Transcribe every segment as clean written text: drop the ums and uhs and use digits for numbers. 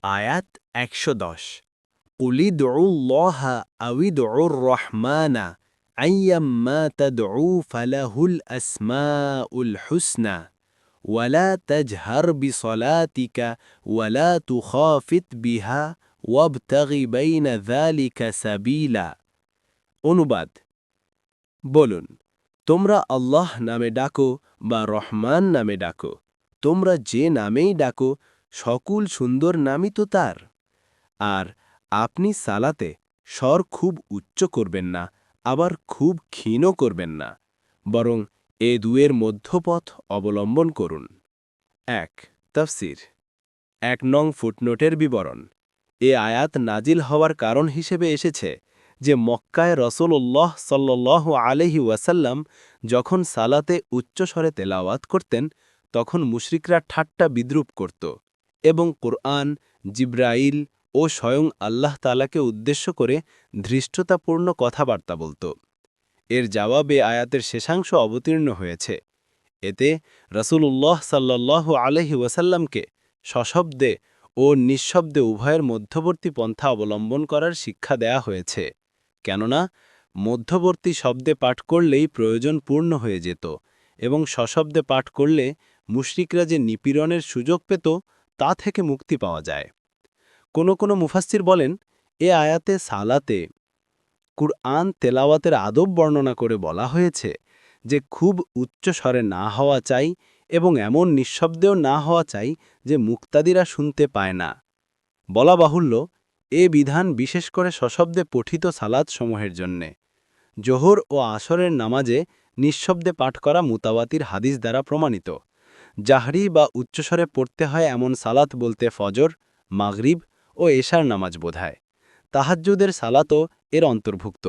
আয়াত ১১০ কুলিদউল্লাহা আউইদউর রহমানা আইয়াম্মা তাদউ ফালাহুল আসমাউল হুসনা ওয়ালা তাজহার বিসলাতিকা ওয়ালা তুখাফিত বিহা ওয়াবতাগি বাইনা যালিকা সাবিলা। অনুবাদ: বলুন, তোমরা আল্লাহ নামে ডাকো বা রহমান নামে ডাকো, তোমরা যে নামেই ডাকো সকল সুন্দর নামই তো তার। আর আপনি সালাতে স্বর খুব উচ্চ করবেন না, আবার খুব ক্ষীণও করবেন না, বরং এ দুয়ের মধ্যপথ অবলম্বন করুন। ১. তাফসির ১ নং ফুটনোটের বিবরণ। এ আয়াত নাজিল হওয়ার কারণ হিসেবে এসেছে যে মক্কায় রাসূলুল্লাহ সাল্লাল্লাহু আলাইহি ওয়াসাল্লাম যখন সালাতে উচ্চস্বরে তেলাওয়াত করতেন তখন মুশরিকরা ঠাট্টা বিদ্রূপ করত এবং কুরআন, জিবরাইল ও স্বয়ং আল্লাহ তাআলাকে উদ্দেশ্য করে ধৃষ্টতাপূর্ণ কথাবার্তা বলত। এর জবাবে আয়াতের শেষাংশ অবতীর্ণ হয়েছে। এতে রাসূলুল্লাহ সাল্লাল্লাহু আলাইহি ওয়াসাল্লামকে সশব্দে ও নিঃশব্দে উভয়ের মধ্যবর্তী পন্থা অবলম্বন করার শিক্ষা দেয়া হয়েছে, কেননা মধ্যবর্তী শব্দে পাঠ করলেই প্রয়োজন পূর্ণ হয়ে যেত এবং সশব্দে পাঠ করলে মুশরিকরা যে নিপীড়নের সুযোগ পেত তা থেকে মুক্তি পাওয়া যায়। কোনো মুফাসসির বলেন, এ আয়াতে সালাতে কুরআন তেলাওয়াতের আদব বর্ণনা করে বলা হয়েছে যে খুব উচ্চ স্বরে না হওয়া চাই এবং এমন নিঃশব্দেও না হওয়া চাই যে মুক্তাদিরা শুনতে পায় না। বলা বাহুল্য, এ বিধান বিশেষ করে সশব্দে পঠিত সালাত সমূহের জন্যে। জোহর ও আসরের নামাজে নিঃশব্দে পাঠ করা মুতাওয়াতির হাদিস দ্বারা প্রমাণিত। জাহরি বা উচ্চস্বরে পড়তে হয় এমন সালাত বলতে ফজর, মাগরিব ও এশার নামাজ বোঝায়। তাহাজ্জুদের সালাতও এর অন্তর্ভুক্ত।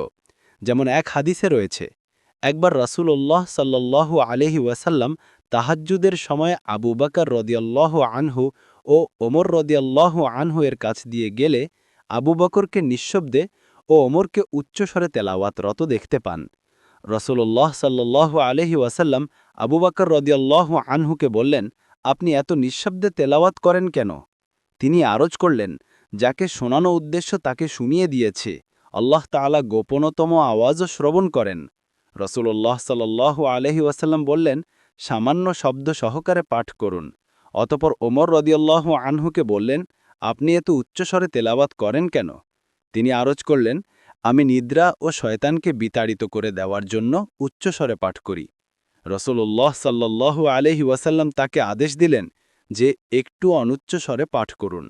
যেমন এক হাদিসে রয়েছে, একবার রাসূলুল্লাহ সাল্লাল্লাহু আলাইহি ওয়াসাল্লাম তাহাজ্জুদের সময় আবু বকর রাদিয়াল্লাহু আনহু ও ওমর রাদিয়াল্লাহু আনহু এর কাছ দিয়ে গেলে আবু বকরকে নিঃশব্দে ও ওমরকে উচ্চস্বরে তেলাওয়াতরত দেখতে পান। রাসূলুল্লাহ সাল্লাল্লাহু আলাইহি ওয়াসাল্লাম আবু বকর রাদিয়াল্লাহু আনহুকে বললেন, আপনি এত নিঃশব্দে তেলাওয়াত করেন কেন? তিনি আরজ করলেন, যাকে শোনানো উদ্দেশ্য তাকে শুনিয়ে দিয়েছে, আল্লাহ তাআলা গোপনতম আওয়াজও শ্রবণ করেন। রাসূলুল্লাহ সাল্লাল্লাহু আলাইহি ওয়াসাল্লাম বললেন, সামান্য শব্দ সহকারে পাঠ করুন। অতঃপর ওমর রাদিয়াল্লাহু আনহুকে বললেন, আপনি এত উচ্চস্বরে তেলাওয়াত করেন কেন? তিনি আরজ করলেন, আমি নিদ্রা ও শয়তানকে বিতাড়িত করে দেওয়ার জন্য উচ্চস্বরে পাঠ করি। রাসূলুল্লাহ সাল্লাল্লাহু আলাইহি ওয়াসাল্লাম তাকে আদেশ দিলেন যে একটু অনুচ্চস্বরে পাঠ করুন।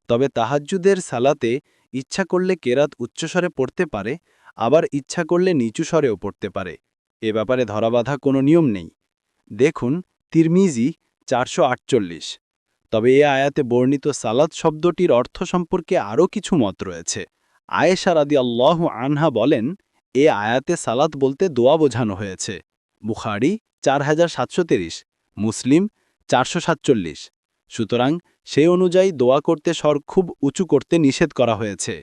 তবে তাহাজ্জুদের সালাতে ইচ্ছা করলে কেরাত উচ্চস্বরে পড়তে পারে, আবার ইচ্ছা করলে নিচু স্বরেও পড়তে পারে। এ ব্যাপারে ধরাবাঁধা কোনো নিয়ম নেই। দেখুন তিরমিজি ৪৪৮। তবে এ আয়াতে বর্ণিত সালাত শব্দটির অর্থ সম্পর্কে আরও কিছু মত রয়েছে। আয়েশা রাদিয়াল্লাহু আনহা বলেন, এ আয়াতে সালাত বলতে দোয়া বোঝানো হয়েছে। বুখারী ৪৭৩৩, মুসলিম ৪৪৭। সুতরাং সেই অনুযায়ী দোয়া করতে স্বর খুব উঁচু করতে নিষেধ করা হয়েছে।